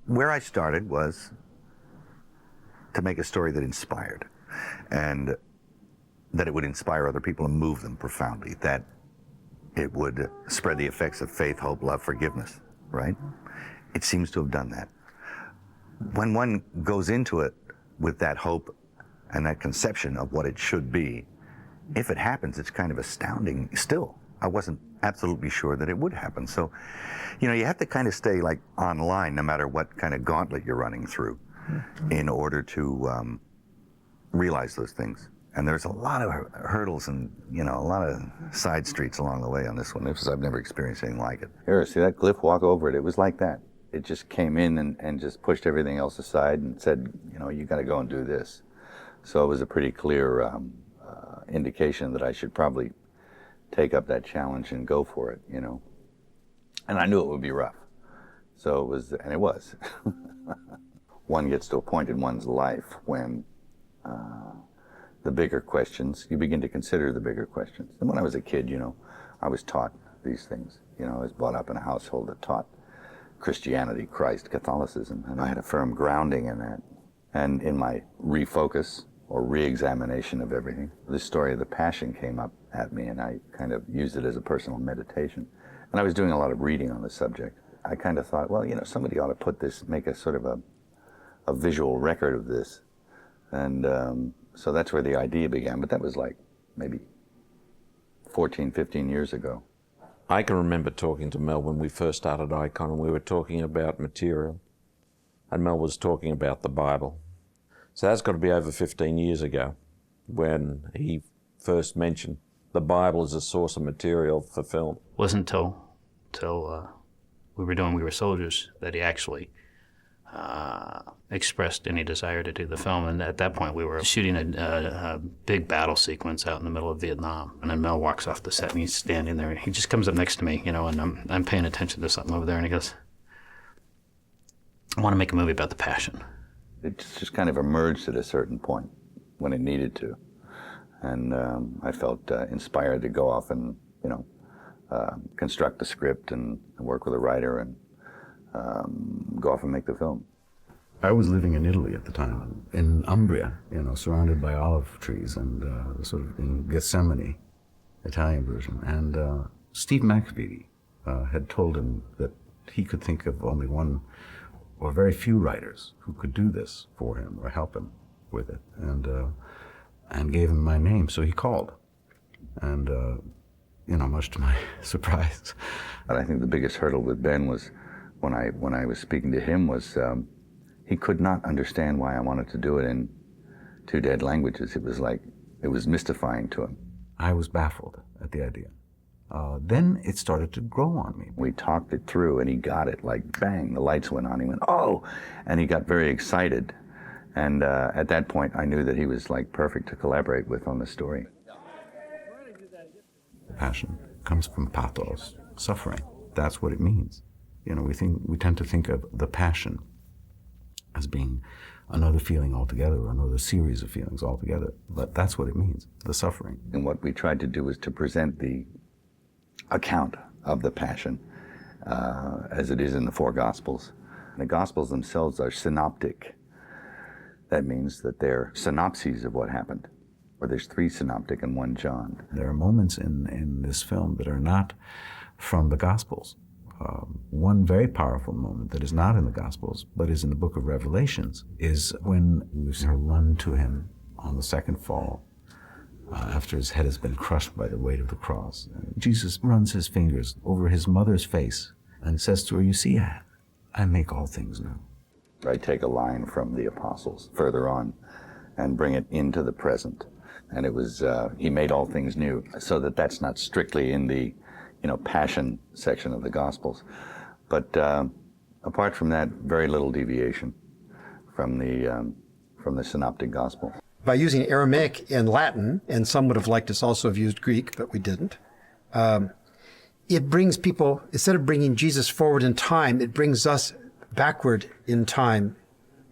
where I started was to make a story that inspired, and that it would inspire other people and move them profoundly, that it would spread the effects of faith, hope, love, forgiveness, right? It seems to have done that. When one goes into it with that hope and that conception of what it should be, if it happens, it's kind of astounding. Still, I wasn't absolutely sure that it would happen. So, you know, you have to kind of stay like online no matter what kind of gauntlet you're running through in order to realize those things. And there's a lot of hurdles and, you know, a lot of side streets along the way on this one. I've never experienced anything like it. Here, see that cliff, walk over it. It was like that. It just came in and just pushed everything else aside and said, you know, you got to go and do this. So it was a pretty clear indication that I should probably take up that challenge and go for it, you know. And I knew it would be rough. So it was, and it was. One gets to a point in one's life when the bigger questions, you begin to consider the bigger questions. And when I was a kid, you know, I was taught these things. You know, I was brought up in a household that taught Christianity, Christ, Catholicism, and I had a firm grounding in that. And in my refocus or re-examination of everything, the story of the Passion came up at me, and I kind of used it as a personal meditation. And I was doing a lot of reading on the subject. I kind of thought, well, you know, somebody ought to put this, make a sort of a visual record of this. And so that's where the idea began, but that was like maybe 14, 15 years ago. I can remember talking to Mel when we first started Icon, and we were talking about material, and Mel was talking about the Bible. So that's got to be over 15 years ago when he first mentioned the Bible as a source of material for film. It wasn't until We Were Soldiers that he actually expressed any desire to do the film. And at that point we were shooting a big battle sequence out in the middle of Vietnam. And then Mel walks off the set and he's standing there and he just comes up next to me, you know, and I'm paying attention to something over there, and he goes, I want to make a movie about the Passion. It just kind of emerged at a certain point when it needed to. And I felt inspired to go off and, you know, construct the script and work with a writer and go off and make the film. I was living in Italy at the time, in Umbria, you know, surrounded by olive trees and sort of in Gethsemane, Italian version. And Steve McAfee had told him that he could think of only one or very few writers who could do this for him or help him with it, and gave him my name. So he called, and you know, much to my surprise. And I think the biggest hurdle with Ben was when I was speaking to him was he could not understand why I wanted to do it in two dead languages. It was like, it was mystifying to him. I was baffled at the idea. Then it started to grow on me. We talked it through and he got it, like bang, the lights went on. He went, oh, and he got very excited. And at that point I knew that he was like perfect to collaborate with on the story. Passion comes from pathos, suffering. That's what it means. You know, we tend to think of the passion as being another feeling altogether, or another series of feelings altogether. But that's what it means, the suffering. And what we tried to do was to present the account of the Passion as it is in the four Gospels. The Gospels themselves are synoptic. That means that they're synopses of what happened. Or there's 3 synoptic and 1 John. There are moments in this film that are not from the Gospels. One very powerful moment that is not in the Gospels, but is in the book of Revelations, is when we run to him on the second fall, after his head has been crushed by the weight of the cross. Jesus runs his fingers over his mother's face and says to her, you see, I make all things new. I take a line from the Apostles further on and bring it into the present. And it was, he made all things new, so that's not strictly in the, you know, Passion section of the Gospels. But apart from that, very little deviation from the Synoptic Gospel. By using Aramaic and Latin, and some would have liked us also have used Greek, but we didn't, it brings people, instead of bringing Jesus forward in time, it brings us backward in time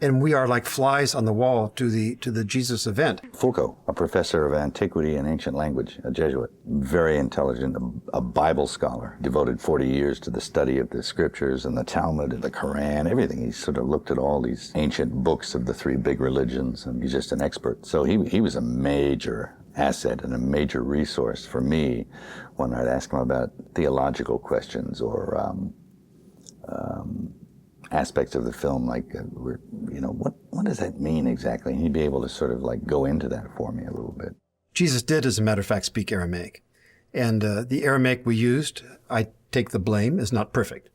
and we are like flies on the wall to the Jesus event. Foucault, a professor of antiquity and ancient language, a Jesuit, very intelligent, a Bible scholar, devoted 40 years to the study of the scriptures and the Talmud and the Quran, everything. He sort of looked at all these ancient books of the three big religions, and he's just an expert. So he was a major asset and a major resource for me when I'd ask him about theological questions or aspects of the film, like, what does that mean exactly? And he'd be able to sort of like go into that for me a little bit. Jesus did, as a matter of fact, speak Aramaic. And the Aramaic we used, I take the blame, is not perfect.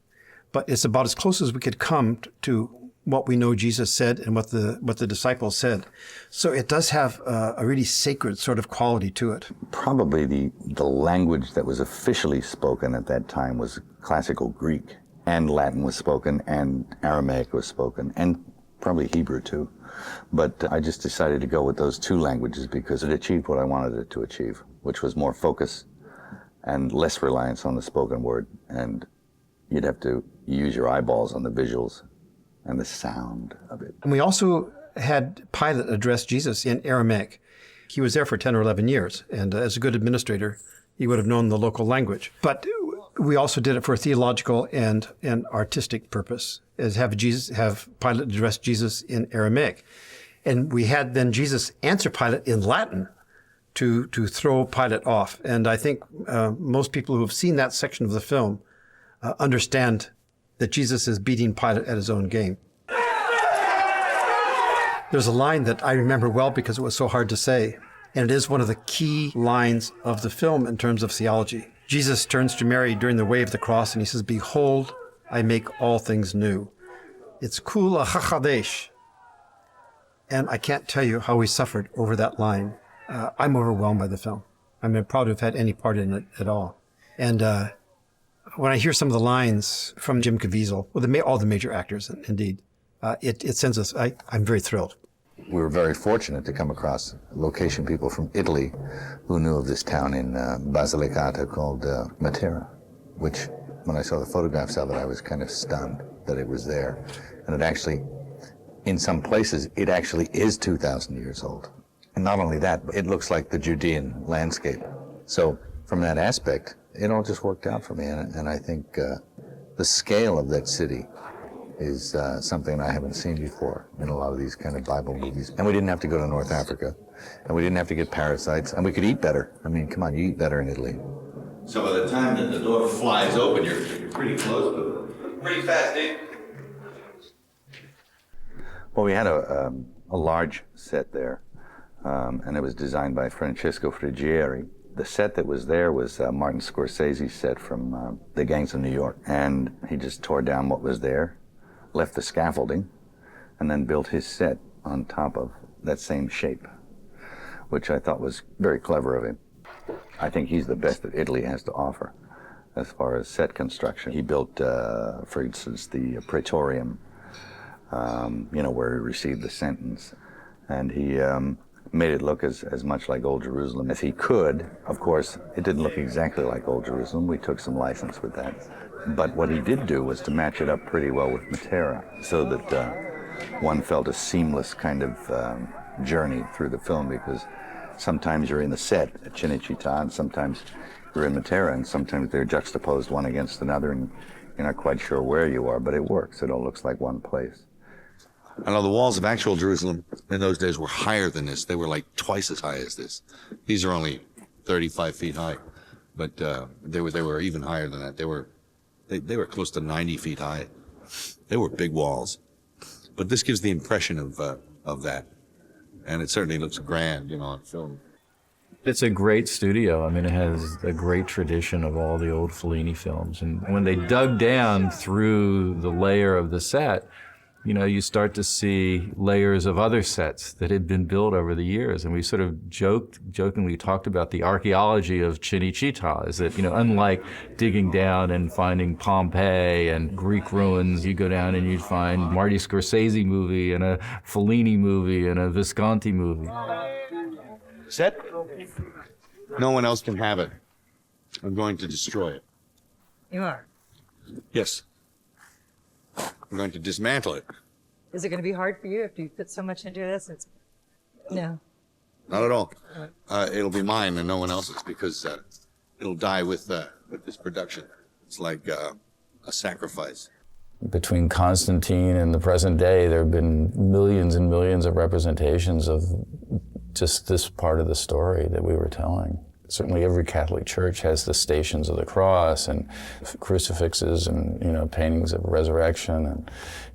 But it's about as close as we could come to what we know Jesus said and what the disciples said. So it does have a really sacred sort of quality to it. Probably the language that was officially spoken at that time was classical Greek. And Latin was spoken, and Aramaic was spoken, and probably Hebrew too. But I just decided to go with those two languages because it achieved what I wanted it to achieve, which was more focus and less reliance on the spoken word. And you'd have to use your eyeballs on the visuals and the sound of it. And we also had Pilate address Jesus in Aramaic. He was there for 10 or 11 years, and as a good administrator, he would have known the local language. But we also did it for a theological and artistic purpose, as have Pilate address Jesus in Aramaic. And we had then Jesus answer Pilate in Latin to throw Pilate off. And I think most people who have seen that section of the film understand that Jesus is beating Pilate at his own game. There's a line that I remember well because it was so hard to say, and it is one of the key lines of the film in terms of theology. Jesus turns to Mary during the way of the cross and he says, "Behold, I make all things new." It's kula hachadesh. And I can't tell you how we suffered over that line. I'm overwhelmed by the film. I'm proud to have had any part in it at all. And when I hear some of the lines from Jim Caviezel, all the major actors, indeed, it sends us, I'm very thrilled. We were very fortunate to come across location people from Italy who knew of this town in Basilicata called Matera, which, when I saw the photographs of it, I was kind of stunned that it was there. And it actually, in some places, it actually is 2,000 years old. And not only that, but it looks like the Judean landscape. So from that aspect, it all just worked out for me. And I think the scale of that city is something I haven't seen before in a lot of these kind of Bible movies. And we didn't have to go to North Africa, and we didn't have to get parasites, and we could eat better. I mean, come on, you eat better in Italy. So by the time that the door flies open, you're pretty close to it. Pretty fast, Dave. Well, we had a large set there, and it was designed by Francesco Frigieri. The set that was there was Martin Scorsese's set from The Gangs of New York, and he just tore down what was there, left the scaffolding, and then built his set on top of that same shape, which I thought was very clever of him. I think he's the best that Italy has to offer as far as set construction. He built, for instance, the Praetorium, where he received the sentence, and he made it look as much like Old Jerusalem as he could. Of course, it didn't look exactly like Old Jerusalem. We took some license with that. But what he did do was to match it up pretty well with Matera, so that one felt a seamless kind of journey through the film, because sometimes you're in the set at Cinecittà, and sometimes you're in Matera, and sometimes they're juxtaposed one against another, and you're not quite sure where you are, but it works. It all looks like one place. I know the walls of actual Jerusalem in those days were higher than this. They were like twice as high as this. These are only 35 feet high, but they were even higher than that. They were close to 90 feet high. They were big walls, but this gives the impression of that, and it certainly looks grand, on film. It's a great studio. I mean, it has a great tradition of all the old Fellini films, and when they dug down through the layer of the set, you start to see layers of other sets that had been built over the years. And we sort of jokingly talked about the archaeology of Cinecittà, is that, unlike digging down and finding Pompeii and Greek ruins, you go down and you'd find Marty Scorsese movie and a Fellini movie and a Visconti movie. Set? No one else can have it. I'm going to destroy it. You are? Yes. I'm going to dismantle it. Is it going to be hard for you if you put so much into this? No. Not at all. It'll be mine and no one else's because it'll die with this production. It's like a sacrifice. Between Constantine and the present day, there have been millions and millions of representations of just this part of the story that we were telling. Certainly every Catholic church has the Stations of the Cross and crucifixes and, paintings of resurrection and,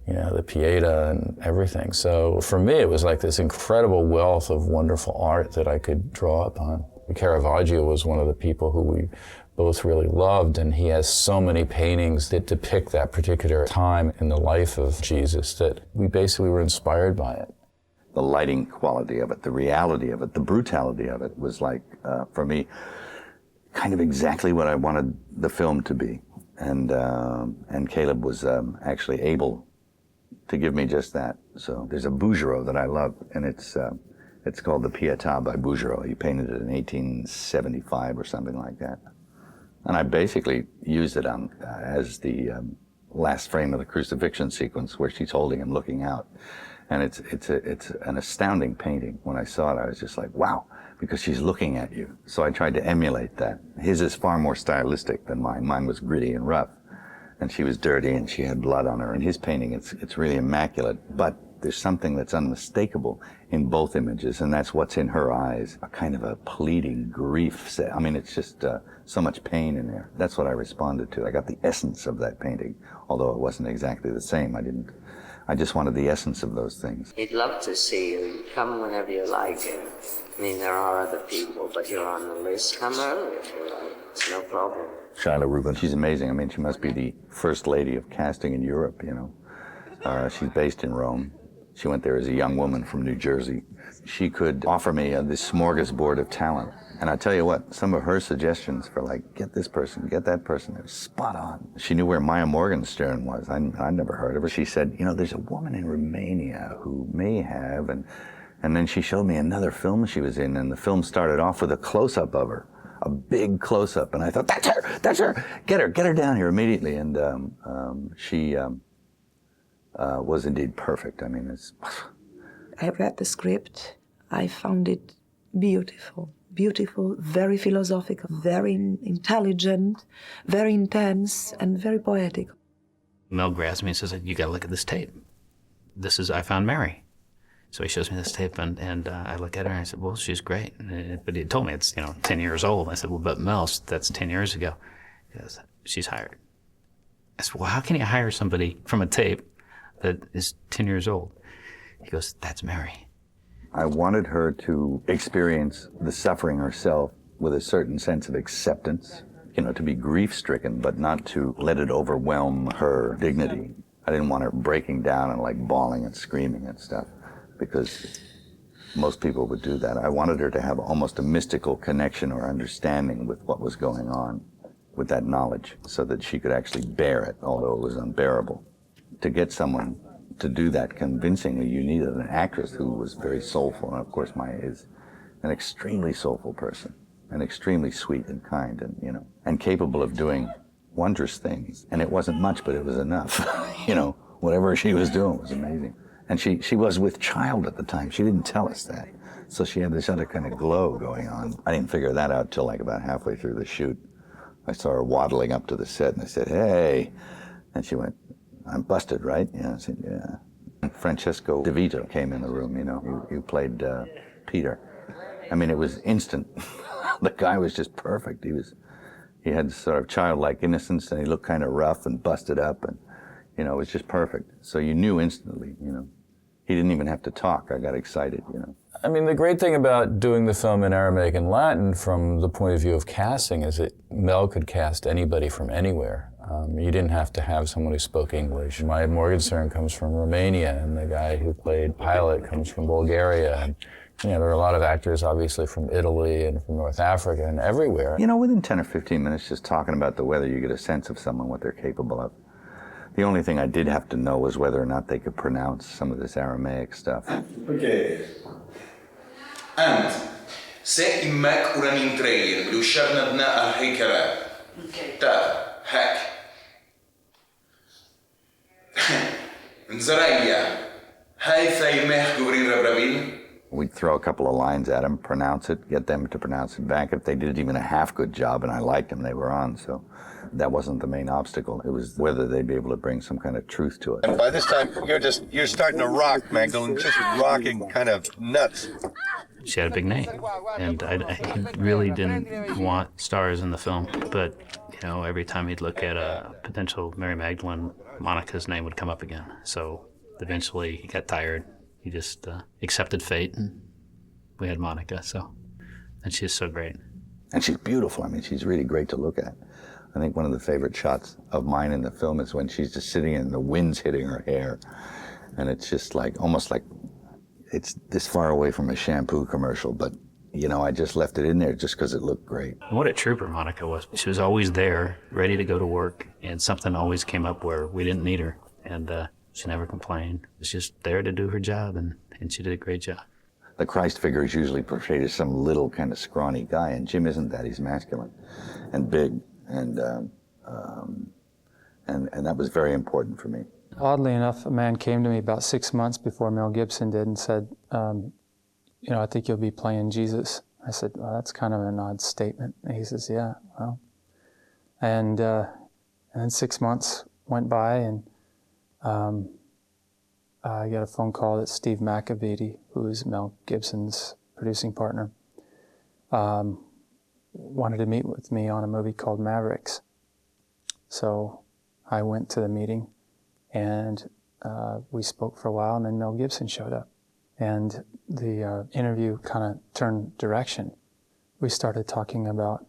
the Pieta and everything. So for me, it was like this incredible wealth of wonderful art that I could draw upon. Caravaggio was one of the people who we both really loved, and he has so many paintings that depict that particular time in the life of Jesus that we basically were inspired by it. The lighting quality of it, the reality of it, the brutality of it was like, for me, kind of exactly what I wanted the film to be. And Caleb was actually able to give me just that. So there's a Bouguereau that I love, and it's called the Pietà by Bouguereau. He painted it in 1875 or something like that. And I basically used it as the last frame of the crucifixion sequence where she's holding him looking out. And it's an astounding painting. When I saw it, I was just like, wow, because she's looking at you. So I tried to emulate that. His is far more stylistic than mine. Mine was gritty and rough, and she was dirty and she had blood on her. And his painting, it's really immaculate, but there's something that's unmistakable in both images, and that's what's in her eyes, a kind of a pleading grief. I mean, it's just so much pain in there. That's what I responded to. I got the essence of that painting, although it wasn't exactly the same. I just wanted the essence of those things. He'd love to see you. Come whenever you like. I mean, there are other people, but you're on the list. Come early if you like. It's no problem. Shiloh Rubin, she's amazing. I mean, she must be the first lady of casting in Europe, She's based in Rome. She went there as a young woman from New Jersey. She could offer me this smorgasbord of talent. And I tell you what, some of her suggestions for get this person, get that person, they were spot on. She knew where Maia Morgenstern was. I'd never heard of her. She said, there's a woman in Romania who may have, and then she showed me another film she was in, and the film started off with a close-up of her, a big close-up, and I thought, that's her, get her down here immediately. And she was indeed perfect. I mean, I read the script. I found it beautiful, very philosophical, very intelligent, very intense, and very poetic. Mel grabs me and says, you got to look at this tape. I found Mary. So he shows me this tape, and I look at her, and I said, well, she's great. But he told me it's 10 years old. I said, well, but Mel, that's 10 years ago. He goes, she's hired. I said, well, how can you hire somebody from a tape that is 10 years old? He goes, that's Mary. I wanted her to experience the suffering herself with a certain sense of acceptance, to be grief-stricken, but not to let it overwhelm her dignity. I didn't want her breaking down and bawling and screaming and stuff, because most people would do that. I wanted her to have almost a mystical connection or understanding with what was going on, with that knowledge, so that she could actually bear it, although it was unbearable. To get someone to do that convincingly, you needed an actress who was very soulful, and of course Maia is an extremely soulful person, and extremely sweet and kind, and capable of doing wondrous things. And it wasn't much, but it was enough. Whatever she was doing was amazing. And she was with child at the time. She didn't tell us that. So she had this other kind of glow going on. I didn't figure that out till about halfway through the shoot. I saw her waddling up to the set, and I said, hey. And she went, I'm busted, right? Yeah, I said, yeah. Francesco De Vito came in the room, you played Peter. I mean, it was instant. The guy was just perfect. He had sort of childlike innocence, and he looked kind of rough and busted up, and, it was just perfect. So you knew instantly, He didn't even have to talk. I got excited, I mean, the great thing about doing the film in Aramaic and Latin from the point of view of casting is that Mel could cast anybody from anywhere. You didn't have to have someone who spoke English. Maia Morgenstern comes from Romania, and the guy who played Pilate comes from Bulgaria. And, there are a lot of actors, obviously, from Italy and from North Africa and everywhere. Within 10 or 15 minutes, just talking about the weather, you get a sense of someone, what they're capable of. The only thing I did have to know was whether or not they could pronounce some of this Aramaic stuff. Okay. And se immek uranin treir, lusharnadna al-hikara. Ta, hack. Nzaraya, We'd throw a couple of lines at them, pronounce it, get them to pronounce it back. If they did even a half good job and I liked them, they were on. So that wasn't the main obstacle. It was whether they'd be able to bring some kind of truth to it. And by this time, you're starting to rock, Magdalene, just rocking kind of nuts. She had a big name, and I really didn't want stars in the film, but every time he'd look at a potential Mary Magdalene, Monica's name would come up again. So eventually he got tired. He just accepted fate, and we had Monica. And she's so great. And she's beautiful. I mean, she's really great to look at. I think one of the favorite shots of mine in the film is when she's just sitting and the wind's hitting her hair, and it's just almost like it's this far away from a shampoo commercial, but I just left it in there just because it looked great. And what a trooper Monica was. She was always there, ready to go to work, and something always came up where we didn't need her, and she never complained. She was just there to do her job, and she did a great job. The Christ figure is usually portrayed as some little kind of scrawny guy, and Jim isn't that. He's masculine and big, and that was very important for me. Oddly enough, a man came to me about 6 months before Mel Gibson did and said, I think you'll be playing Jesus. I said, well, that's kind of an odd statement. And he says, yeah, well. And then 6 months went by, and I got a phone call that Steve McAvity, who is Mel Gibson's producing partner, wanted to meet with me on a movie called Mavericks. So I went to the meeting, and we spoke for a while, and then Mel Gibson showed up. And the interview kind of turned direction. We started talking about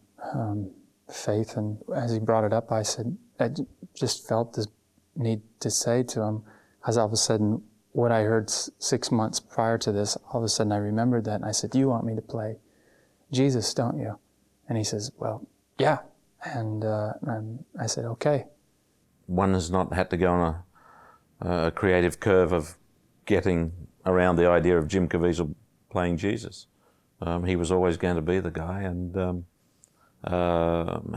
faith, and as he brought it up, I said, I just felt this need to say to him, because all of a sudden, what I heard 6 months prior to this, all of a sudden I remembered that, and I said, you want me to play Jesus, don't you? And he says, well, yeah. And I said, okay. One has not had to go on a creative curve of getting around the idea of Jim Caviezel playing Jesus. He was always going to be the guy, and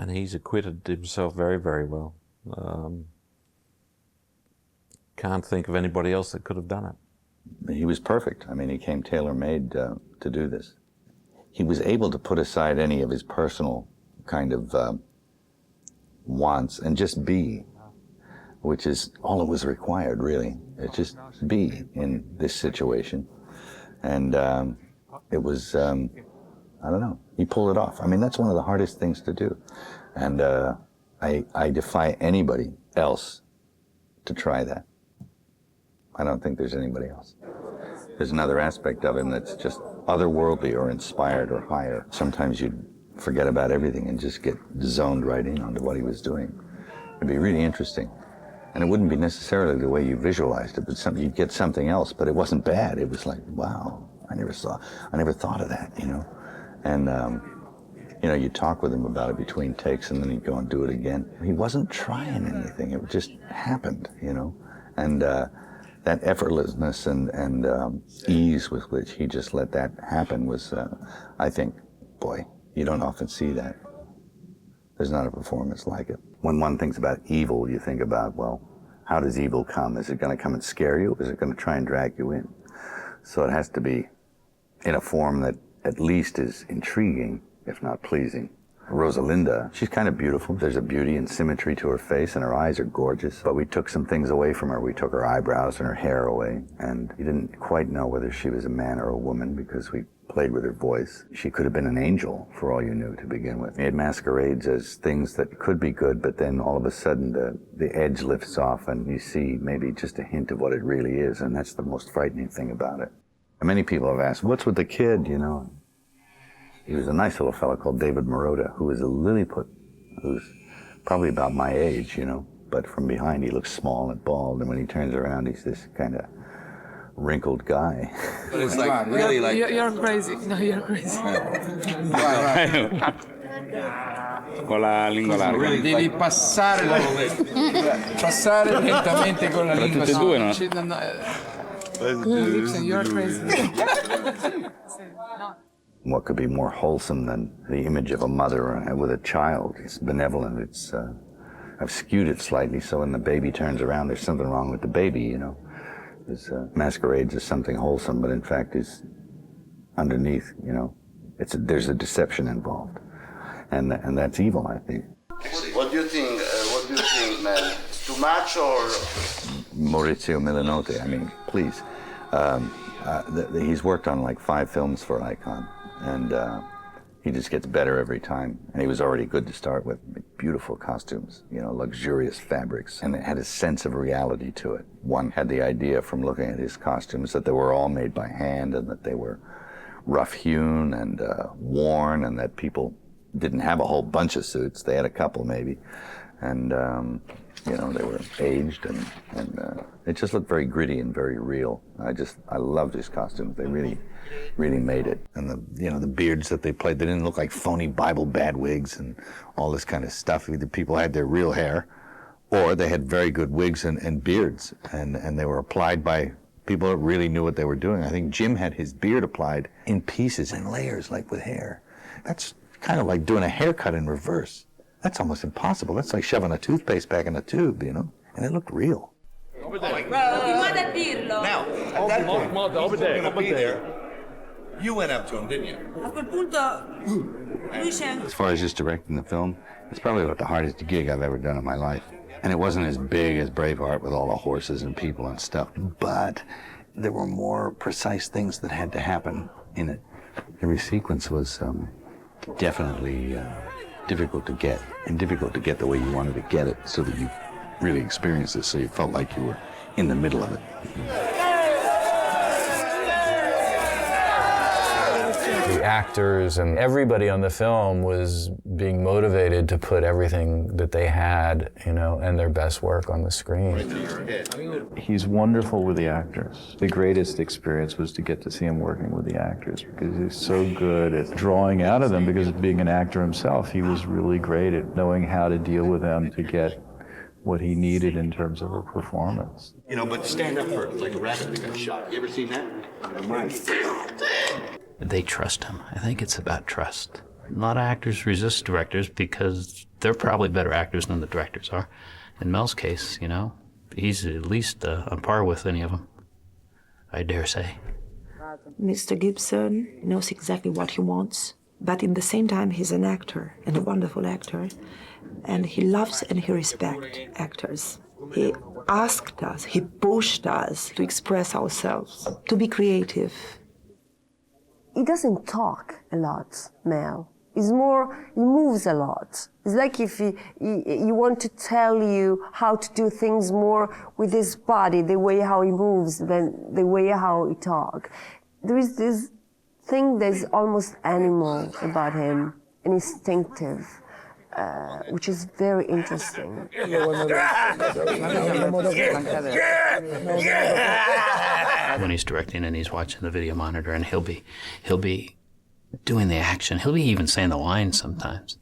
he's acquitted himself very, very well. Can't think of anybody else that could have done it. He was perfect. I mean, he came tailor-made to do this. He was able to put aside any of his personal kind of wants and just be, which is all it was required, really. It just be in this situation. And it was, I don't know, he pulled it off. I mean, that's one of the hardest things to do. And I defy anybody else to try that. I don't think there's anybody else. There's another aspect of him that's just otherworldly or inspired or higher. Sometimes you'd forget about everything and just get zoned right in onto what he was doing. It'd be really interesting. And it wouldn't be necessarily the way you visualized it, but you'd get something else, but it wasn't bad. It was like, wow, I never thought of that, And, you talk with him about it between takes, and then he'd go and do it again. He wasn't trying anything. It just happened, And that effortlessness and ease with which he just let that happen was, I think, boy, you don't often see that. There's not a performance like it. When one thinks about evil, you think about, well, how does evil come? Is it going to come and scare you? Is it going to try and drag you in? So it has to be in a form that at least is intriguing, if not pleasing. Rosalinda, she's kind of beautiful. There's a beauty and symmetry to her face, and her eyes are gorgeous. But we took some things away from her. We took her eyebrows and her hair away, and you didn't quite know whether she was a man or a woman because we played with her voice. She could have been an angel, for all you knew, to begin with. It masquerades as things that could be good, but then all of a sudden the edge lifts off, and you see maybe just a hint of what it really is, and that's the most frightening thing about it. And many people have asked, what's with the kid, He was a nice little fellow called David Marotta, who was a Lilliput, who's probably about my age, but from behind he looks small and bald, and when he turns around he's this kind of wrinkled guy. But it's like really like... You're crazy. No, you're crazy. Con la lingua larga. Devi passare lentamente con la lingua. Tutti e due, no? Gibson, you're crazy. What could be more wholesome than the image of a mother with a child? It's benevolent. It's I've skewed it slightly so when the baby turns around, there's something wrong with the baby, is masquerades as something wholesome, but in fact is underneath, you know. There's a deception involved, and that's evil, I think. What do you think? Mel? It's too much, or? Maurizio Milanote, I mean, please. He's worked on like 5 films for Icon, and he just gets better every time. And he was already good to start with. Beautiful costumes, you know, luxurious fabrics, and it had a sense of reality to it. One had the idea from looking at his costumes that they were all made by hand, and that they were rough-hewn and worn, and that people didn't have a whole bunch of suits. They had a couple maybe, and you know, they were aged, and it just looked very gritty and very real. I loved his costumes. They really made it. And the beards that they played, they didn't look like phony Bible bad wigs and all this kind of stuff. Either people had their real hair, or they had very good wigs and beards, and they were applied by people that really knew what they were doing. I think Jim had his beard applied in pieces, in layers, like with hair. That's kind of like doing a haircut in reverse. That's almost impossible. That's like shoving a toothpaste back in a tube, you know? And it looked real. Now, at that point, over there, you went up to him, didn't you? As far as just directing the film, it's probably about the hardest gig I've ever done in my life. And it wasn't as big as Braveheart with all the horses and people and stuff, but there were more precise things that had to happen in it. Every sequence was definitely difficult to get, and difficult to get the way you wanted to get it, so that you really experienced it, so you felt like you were in the middle of it. The actors and everybody on the film was being motivated to put everything that they had, you know, and their best work on the screen. He's wonderful with the actors. The greatest experience was to get to see him working with the actors, because he's so good at drawing out of them, because being an actor himself, he was really great at knowing how to deal with them to get what he needed in terms of a performance. You know, but stand up for it, like a rabbit that got shot. You ever seen that? They trust him. I think it's about trust. A lot of actors resist directors because they're probably better actors than the directors are. In Mel's case, you know, he's at least on par with any of them, I dare say. Mr. Gibson knows exactly what he wants, but in the same time, he's an actor, and a wonderful actor, and he loves and he respects actors. He asked us, he pushed us to express ourselves, to be creative. He doesn't talk a lot, Mel. He's more, he moves a lot. It's like if he want to tell you how to do things more with his body, the way how he moves, than the way how he talks. There is this thing that's almost animal about him, and instinctive, which is very interesting. When he's directing and he's watching the video monitor, and he'll be doing the action. He'll be even saying the lines sometimes,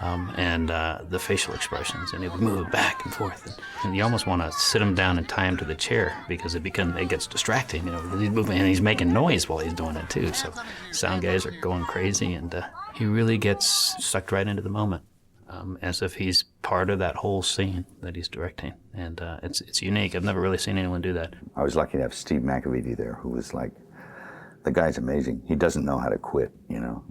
and the facial expressions, and he'll be moving back and forth. And you almost want to sit him down and tie him to the chair, because it gets distracting. You know, he's moving and he's making noise while he's doing it too. So sound guys are going crazy, and he really gets sucked right into the moment, as if he's part of that whole scene that he's directing. And it's unique. I've never really seen anyone do that. I was lucky to have Steve McAvity there, who was like, the guy's amazing. He doesn't know how to quit, you know.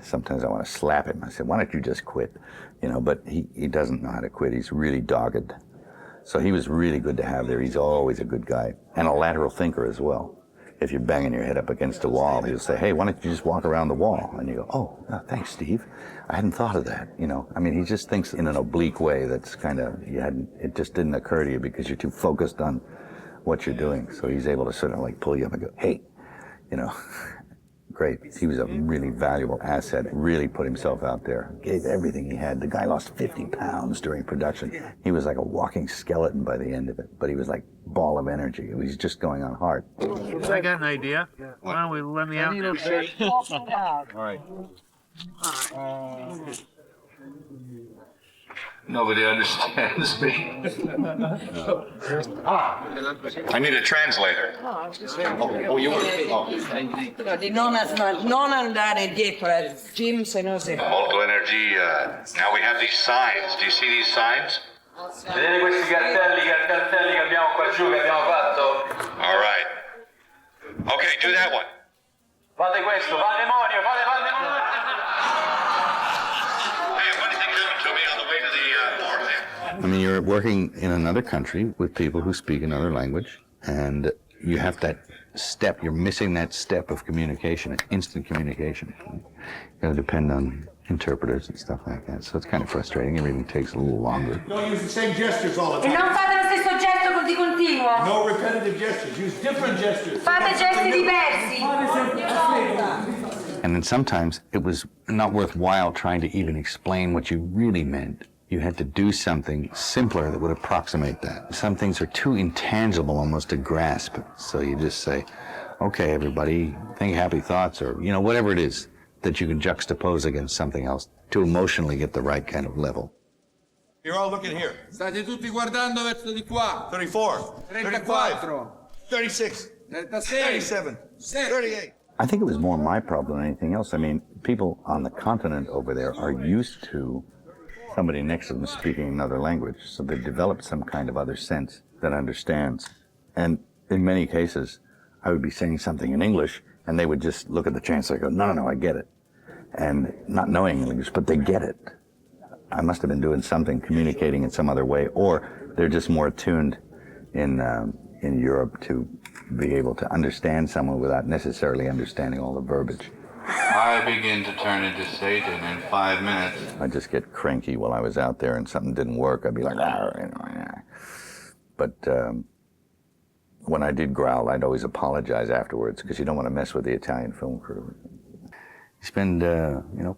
Sometimes I want to slap him. I said, why don't you just quit? You know, but he doesn't know how to quit. He's really dogged. So he was really good to have there. He's always a good guy. And a lateral thinker as well. If you're banging your head up against a wall, he'll say, hey, why don't you just walk around the wall? And you go, oh, thanks, Steve. I hadn't thought of that, you know. I mean, he just thinks in an oblique way that's kind of, it just didn't occur to you because you're too focused on what you're doing. So he's able to sort of like pull you up and go, hey, you know. Great. He was a really valuable asset, really put himself out there, gave everything he had. The guy lost 50 pounds during production. He was like a walking skeleton by the end of it, but he was like a ball of energy. He was just going on hard. I got an idea. Why don't we let me out? All right. Nobody understands me. I need a translator. Oh, you were. Di non andare dietro Jim, se no se. Molto energy. Now we have these signs. Do you see these signs? Vedete questi cartelli che abbiamo qua giù, che abbiamo fatto? All right. Okay, do that one. Fate questo, fate demonio, fate demonio! Hey, what did you come to me on the way to the war there? I mean, you're working in another country with people who speak another language, and you have that step. You're missing that step of communication, instant communication. You got to depend on interpreters and stuff like that. So it's kind of frustrating. Everything takes a little longer. Don't use the same gestures all the E time. non fate lo stesso gesto di continuo. No repetitive gestures. Use different gestures. Fate gesti diversi. And then sometimes it was not worthwhile trying to even explain what you really meant. You had to do something simpler that would approximate that. Some things are too intangible almost to grasp. So you just say, okay, everybody, think happy thoughts, or, you know, whatever it is that you can juxtapose against something else to emotionally get the right kind of level. You're all looking here. State tutti guardando verso di qua. 34, 35, 36, 37, 38. I think it was more my problem than anything else. I mean, people on the continent over there are used to somebody next to them speaking another language, so they've developed some kind of other sense that understands. And in many cases, I would be saying something in English, and they would just look at the translator and go, no, I get it. And not knowing English, but they get it. I must have been doing something, communicating in some other way, or they're just more attuned in Europe to be able to understand someone without necessarily understanding all the verbiage. I begin to turn into Satan in 5 minutes. I'd just get cranky while I was out there and something didn't work. I'd be like, But when I did growl, I'd always apologize afterwards because you don't want to mess with the Italian film crew. You spend,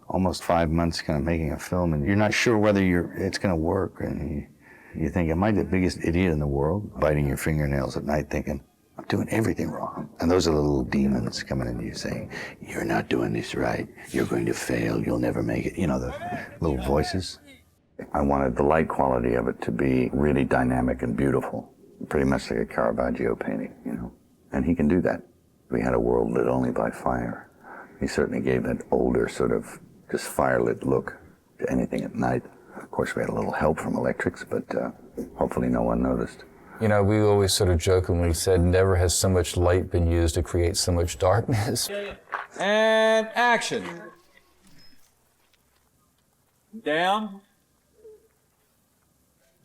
almost 5 months kind of making a film, and you're not sure whether it's going to work. And you think, am I the biggest idiot in the world? Biting your fingernails at night thinking, I'm doing everything wrong. And those are the little demons coming into you saying, you're not doing this right. You're going to fail. You'll never make it. You know, the little voices. I wanted the light quality of it to be really dynamic and beautiful. Pretty much like a Caravaggio painting, you know. And he can do that. We had a world lit only by fire. He certainly gave that older sort of just firelit look to anything at night. Of course, we had a little help from electrics, but hopefully no one noticed. You know, we always sort of jokingly said, never has so much light been used to create so much darkness. And action. Down.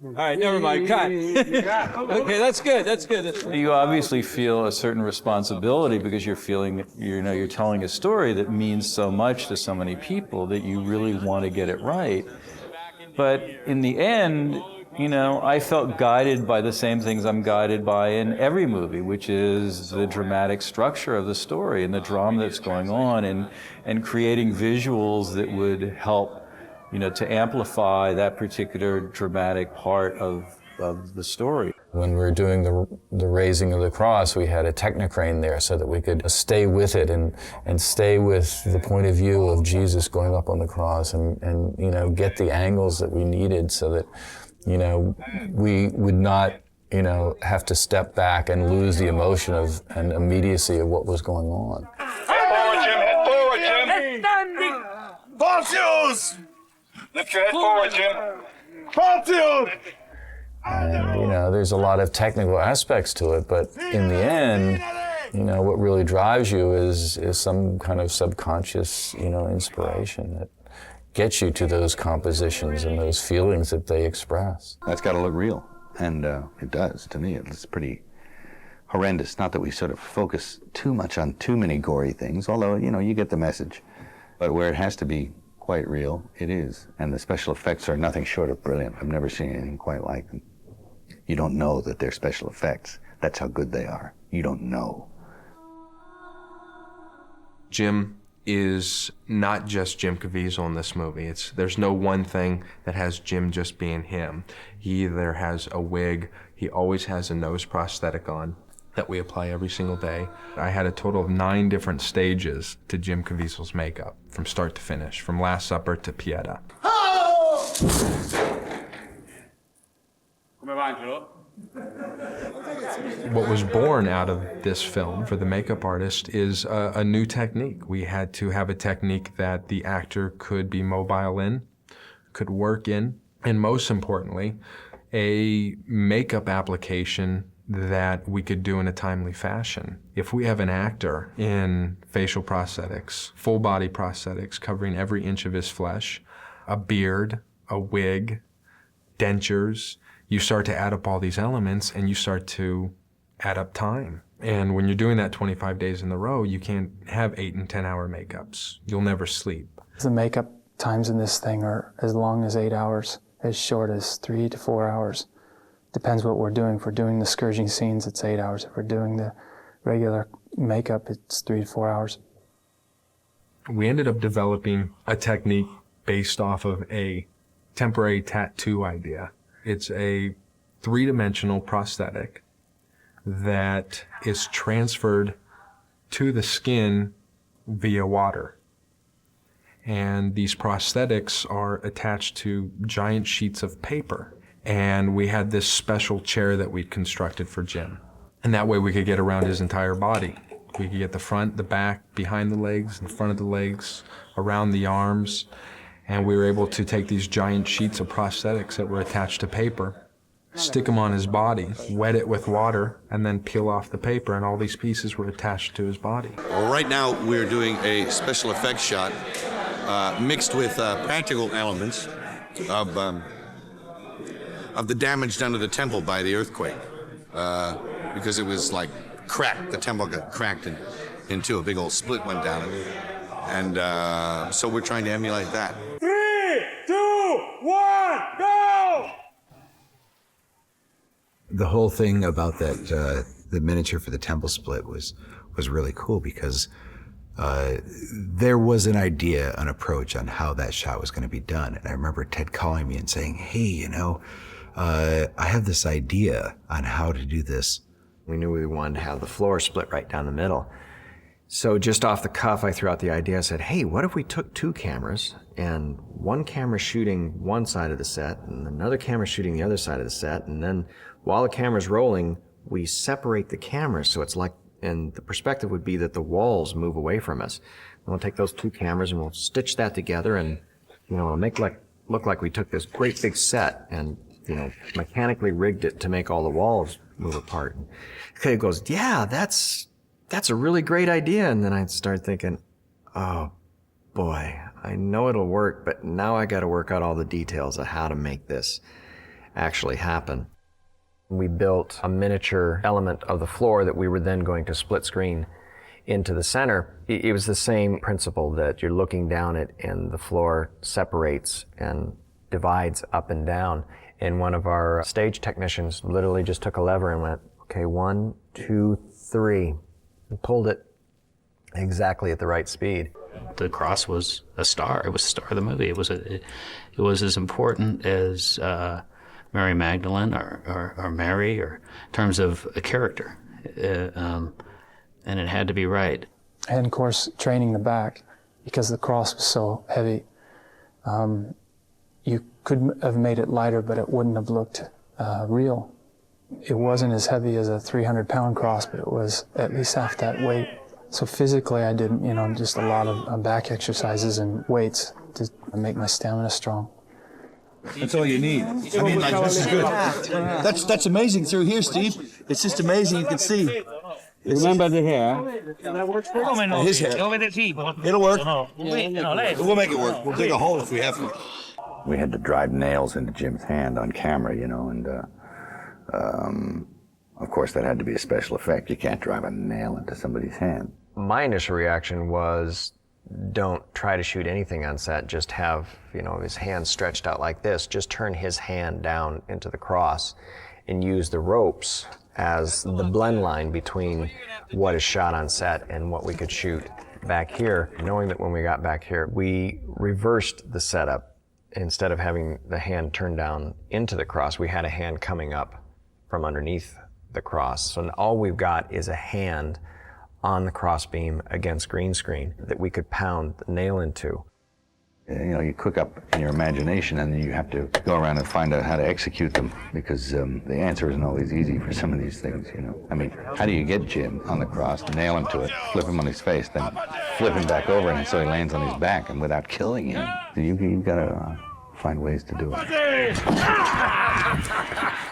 All right, never mind, cut. Okay, that's good, that's good. You obviously feel a certain responsibility because you're feeling, you're telling a story that means so much to so many people that you really want to get it right. But in the end, I felt guided by the same things I'm guided by in every movie, which is the dramatic structure of the story and the drama that's going on, and creating visuals that would help, to amplify that particular dramatic part of the story. When we were doing the raising of the cross, we had a technicrane there so that we could stay with it and stay with the point of view of Jesus going up on the cross and get the angles that we needed so that we would not, have to step back and lose the emotion of and immediacy of what was going on. Head forward, Jim. Head forward, Jim. Pontius! Lift your head forward, Jim. Pontius! And, there's a lot of technical aspects to it, but in the end, what really drives you is some kind of subconscious, inspiration that gets you to those compositions and those feelings that they express. That's got to look real, and it does. To me, it's pretty horrendous. Not that we sort of focus too much on too many gory things, although, you get the message. But where it has to be quite real, it is. And the special effects are nothing short of brilliant. I've never seen anything quite like them. You don't know that they're special effects. That's how good they are. You don't know. Jim is not just Jim Caviezel in this movie. There's no one thing that has Jim just being him. He either has a wig, he always has a nose prosthetic on that we apply every single day. I had a total of 9 different stages to Jim Caviezel's makeup, from start to finish, from Last Supper to Pieta. Come va, Angelo? What was born out of this film for the makeup artist is a new technique. We had to have a technique that the actor could be mobile in, could work in, and most importantly, a makeup application that we could do in a timely fashion. If we have an actor in facial prosthetics, full body prosthetics covering every inch of his flesh, a beard, a wig, dentures, you start to add up all these elements and you start to add up time. And when you're doing that 25 days in a row, you can't have 8 and 10 hour makeups. You'll never sleep. The makeup times in this thing are as long as 8 hours, as short as 3 to 4 hours. Depends what we're doing. If we're doing the scourging scenes, it's 8 hours. If we're doing the regular makeup, it's 3 to 4 hours. We ended up developing a technique based off of a temporary tattoo idea. It's a 3-dimensional prosthetic that is transferred to the skin via water. And these prosthetics are attached to giant sheets of paper. And we had this special chair that we'd constructed for Jim. And that way we could get around his entire body. We could get the front, the back, behind the legs, in front of the legs, around the arms. And we were able to take these giant sheets of prosthetics that were attached to paper, stick them on his body, wet it with water, and then peel off the paper, and all these pieces were attached to his body. Well, right now we're doing a special effects shot mixed with practical elements of the damage done to the temple by the earthquake, because it was like cracked. The temple got cracked in two. A big old split went down, and so we're trying to emulate that. 3, 2, 1, go! The whole thing about that, the miniature for the temple split was really cool because there was an idea, an approach on how that shot was going to be done. And I remember Ted calling me and saying, hey, you know, I have this idea on how to do this. We knew we wanted to have the floor split right down the middle. So just off the cuff, I threw out the idea. I said, hey, what if we took 2 cameras and one camera shooting one side of the set and another camera shooting the other side of the set, and then while the camera's rolling, we separate the cameras so it's like, and the perspective would be that the walls move away from us. We'll take those 2 cameras and we'll stitch that together, and you know, it'll make look like we took this great big set and, you know, mechanically rigged it to make all the walls move apart. And Clay goes, yeah, that's a really great idea. And then I start thinking, oh boy, I know it'll work, but now I got to work out all the details of how to make this actually happen. We built a miniature element of the floor that we were then going to split screen into the center. It was the same principle that you're looking down it and the floor separates and divides up and down. And one of our stage technicians literally just took a lever and went, okay, 1, 2, 3, and pulled it exactly at the right speed. The cross was a star. It was the star of the movie. It was as important as Mary Magdalene or Mary, or in terms of a character, and it had to be right. And of course, training the back, because the cross was so heavy, you could have made it lighter, but it wouldn't have looked real. It wasn't as heavy as a 300-pound cross, but it was at least half that weight. So physically, I did, you know, just a lot of back exercises and weights to make my stamina strong. That's all you need. I mean, like, this is good. That's amazing through here, Steve. It's just amazing. You can see. Remember the hair. His hair. It'll work. We'll make it work. We'll dig a hole if we have to. We had to drive nails into Jim's hand on camera, you know, and of course that had to be a special effect. You can't drive a nail into somebody's hand. My initial reaction was, don't try to shoot anything on set, just have, you know, his hand stretched out like this, just turn his hand down into the cross and use the ropes as the blend line between what is shot on set and what we could shoot back here, knowing that when we got back here, we reversed the setup. Instead of having the hand turned down into the cross, we had a hand coming up from underneath the cross. So all we've got is a hand on the crossbeam against green screen that we could pound the nail into. You know, you cook up in your imagination and you have to go around and find out how to execute them, because the answer isn't always easy for some of these things, you know. I mean, how do you get Jim on the cross, nail him to it, flip him on his face, then flip him back over and so he lands on his back, and without killing him? You've got to find ways to do it.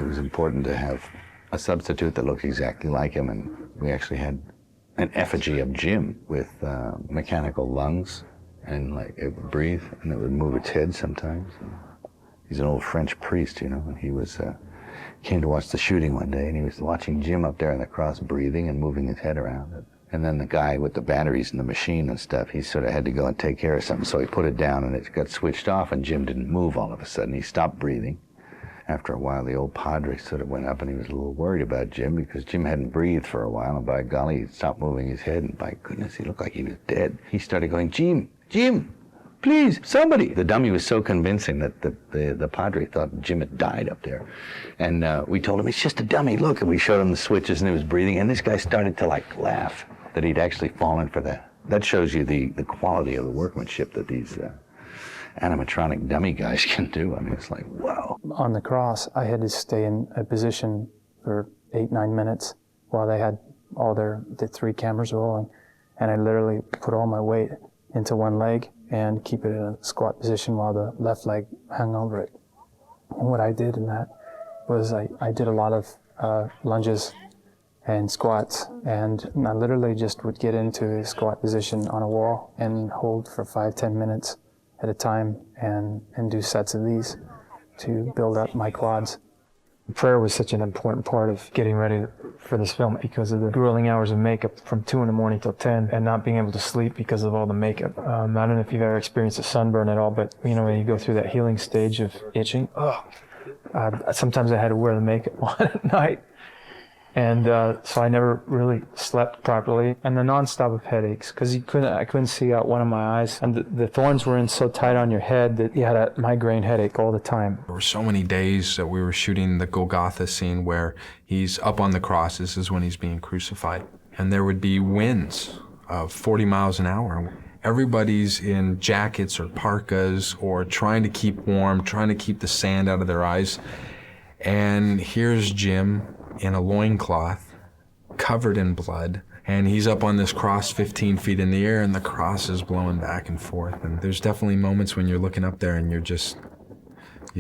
It was important to have a substitute that looked exactly like him, and we actually had an effigy of Jim with mechanical lungs, and like it would breathe and it would move its head sometimes. He's an old French priest, you know, and he was came to watch the shooting one day, and he was watching Jim up there on the cross breathing and moving his head around. And then the guy with the batteries and the machine and stuff, he sort of had to go and take care of something, so he put it down and it got switched off, and Jim didn't move all of a sudden. He stopped breathing. After a while, the old padre sort of went up, and he was a little worried about Jim because Jim hadn't breathed for a while, and by golly, he stopped moving his head, and by goodness, he looked like he was dead. He started going, Jim, Jim, please, somebody. The dummy was so convincing that the padre thought Jim had died up there. And we told him, it's just a dummy, look. And we showed him the switches, and he was breathing, and this guy started to like laugh that he'd actually fallen for that. That shows you the quality of the workmanship that these animatronic dummy guys can do. I mean, it's like, wow. On the cross, I had to stay in a position for 8-9 minutes while they had all the 3 cameras rolling. And I literally put all my weight into one leg and keep it in a squat position while the left leg hung over it. And what I did in that was I did a lot of lunges and squats, and I literally just would get into a squat position on a wall and hold for 5-10 minutes at a time and do sets of these to build up my quads. Prayer was such an important part of getting ready for this film because of the grueling hours of makeup from 2 in the morning till 10 and not being able to sleep because of all the makeup. I don't know if you've ever experienced a sunburn at all, but you know, when you go through that healing stage of itching, sometimes I had to wear the makeup on at night. And so I never really slept properly, and the nonstop of headaches because I couldn't see out one of my eyes, and the thorns were in so tight on your head that you had a migraine headache all the time. There were so many days that we were shooting the Golgotha scene where he's up on the cross. This is when he's being crucified, and there would be winds of 40 miles an hour. Everybody's in jackets or parkas or trying to keep warm, trying to keep the sand out of their eyes, and here's Jim in a loincloth, covered in blood, and he's up on this cross 15 feet in the air, and the cross is blowing back and forth. And there's definitely moments when you're looking up there and you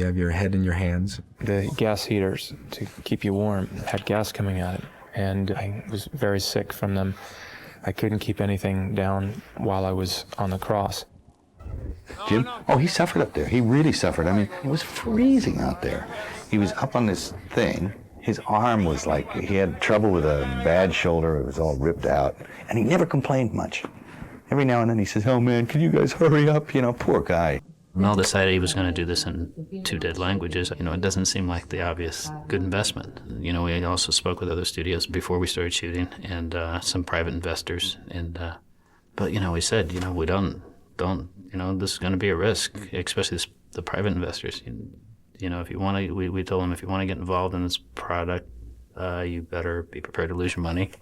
have your head in your hands. The gas heaters to keep you warm had gas coming out of it, and I was very sick from them. I couldn't keep anything down while I was on the cross. Jim? Oh, he suffered up there. He really suffered. I mean, it was freezing out there. He was up on this thing. His arm was like, he had trouble with a bad shoulder. It was all ripped out. And he never complained much. Every now and then he says, oh man, can you guys hurry up? You know, poor guy. Mel decided he was going to do this in 2 dead languages. You know, it doesn't seem like the obvious good investment. You know, we also spoke with other studios before we started shooting and some private investors. And but, you know, we said, you know, we don't, you know, this is going to be a risk, especially the private investors. You know, if you want to, we told them, if you want to get involved in this product, you better be prepared to lose your money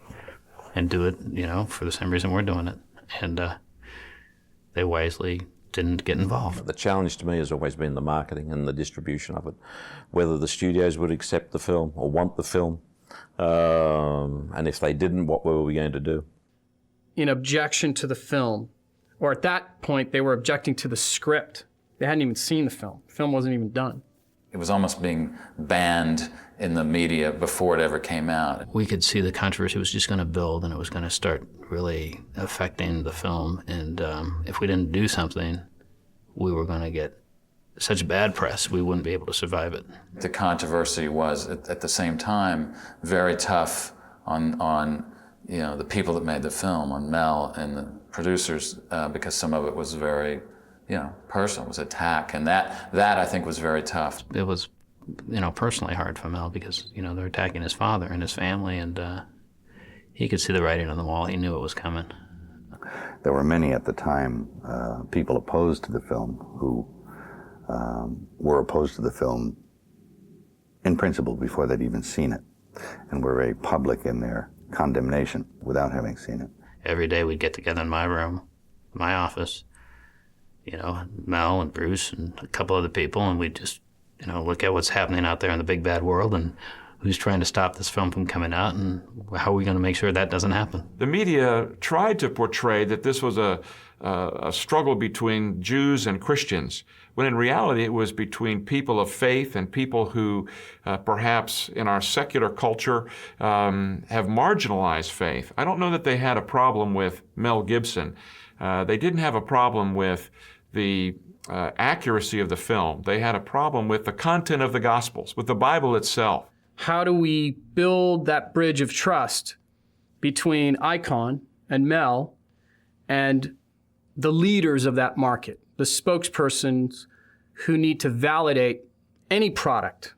and do it, you know, for the same reason we're doing it. And they wisely didn't get involved. The challenge to me has always been the marketing and the distribution of it, whether the studios would accept the film or want the film, and if they didn't, what were we going to do? In objection to the film, or at that point, they were objecting to the script. They hadn't even seen the film. The film wasn't even done. It was almost being banned in the media before it ever came out. We could see the controversy was just going to build, and it was going to start really affecting the film. And if we didn't do something, we were going to get such bad press, we wouldn't be able to survive it. The controversy was, at the same time, very tough on you know, the people that made the film, on Mel and the producers, because some of it was very, you know, personal, was attack, and that I think was very tough. It was, you know, personally hard for Mel because, you know, they're attacking his father and his family, and he could see the writing on the wall. He knew it was coming. There were many at the time, people opposed to the film who were opposed to the film in principle before they'd even seen it, and were very public in their condemnation without having seen it. Every day we'd get together in my room, my office, you know, Mel and Bruce and a couple other people, and we'd just, you know, look at what's happening out there in the big bad world, and who's trying to stop this film from coming out, and how are we going to make sure that doesn't happen? The media tried to portray that this was a struggle between Jews and Christians, when in reality it was between people of faith and people who perhaps in our secular culture have marginalized faith. I don't know that they had a problem with Mel Gibson. They didn't have a problem with the accuracy of the film. They had a problem with the content of the Gospels, with the Bible itself. How do we build that bridge of trust between Icon and Mel and the leaders of that market, the spokespersons who need to validate any product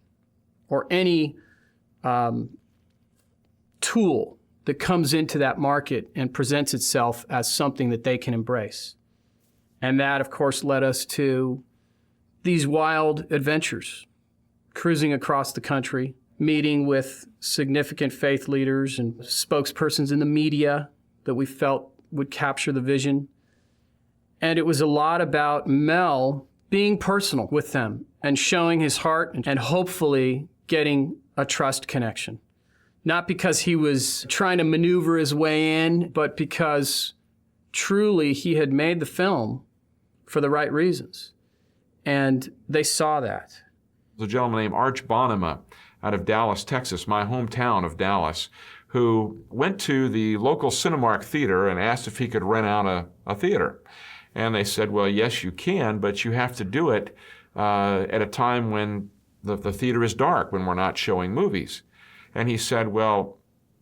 or any tool that comes into that market and presents itself as something that they can embrace? And that, of course, led us to these wild adventures, cruising across the country, meeting with significant faith leaders and spokespersons in the media that we felt would capture the vision. And it was a lot about Mel being personal with them and showing his heart and hopefully getting a trust connection. Not because he was trying to maneuver his way in, but because truly he had made the film for the right reasons. And they saw that. There's a gentleman named Arch Bonema out of Dallas, Texas, my hometown of Dallas, who went to the local Cinemark theater and asked if he could rent out a theater. And they said, well, yes, you can, but you have to do it at a time when the theater is dark, when we're not showing movies. And he said, well,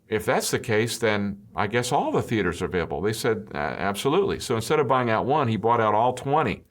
if that's the case, then I guess all the theaters are available. They said, absolutely. So instead of buying out one, he bought out all 20.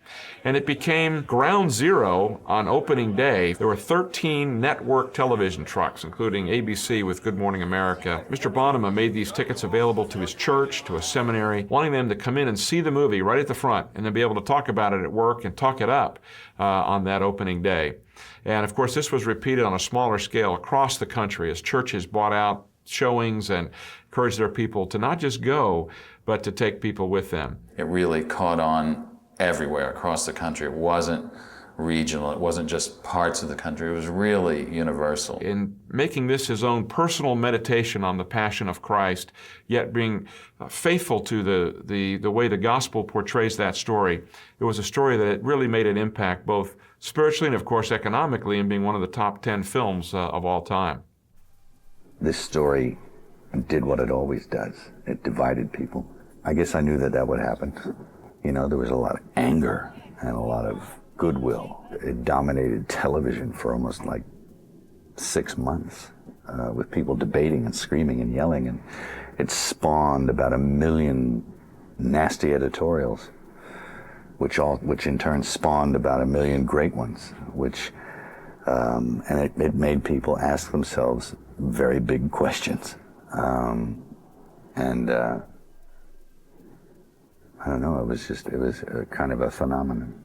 And it became ground zero on opening day. There were 13 network television trucks, including ABC with Good Morning America. Mr. Bonema made these tickets available to his church, to a seminary, wanting them to come in and see the movie right at the front and then be able to talk about it at work and talk it up on that opening day. And of course, this was repeated on a smaller scale across the country as churches bought out showings and encouraged their people to not just go, but to take people with them. It really caught on everywhere across the country. It wasn't regional. It wasn't just parts of the country. It was really universal. In making this his own personal meditation on the Passion of Christ, yet being faithful to the way the gospel portrays that story, it was a story that really made an impact both spiritually and, of course, economically, in being one of the top 10 films of all time. This story did what it always does. It divided people. I guess I knew that would happen. You know, there was a lot of anger and a lot of goodwill. It dominated television for almost like 6 months with people debating and screaming and yelling, and it spawned about 1 million nasty editorials, which in turn spawned about 1 million great ones, and it made people ask themselves very big questions. I don't know, it was kind of a phenomenon.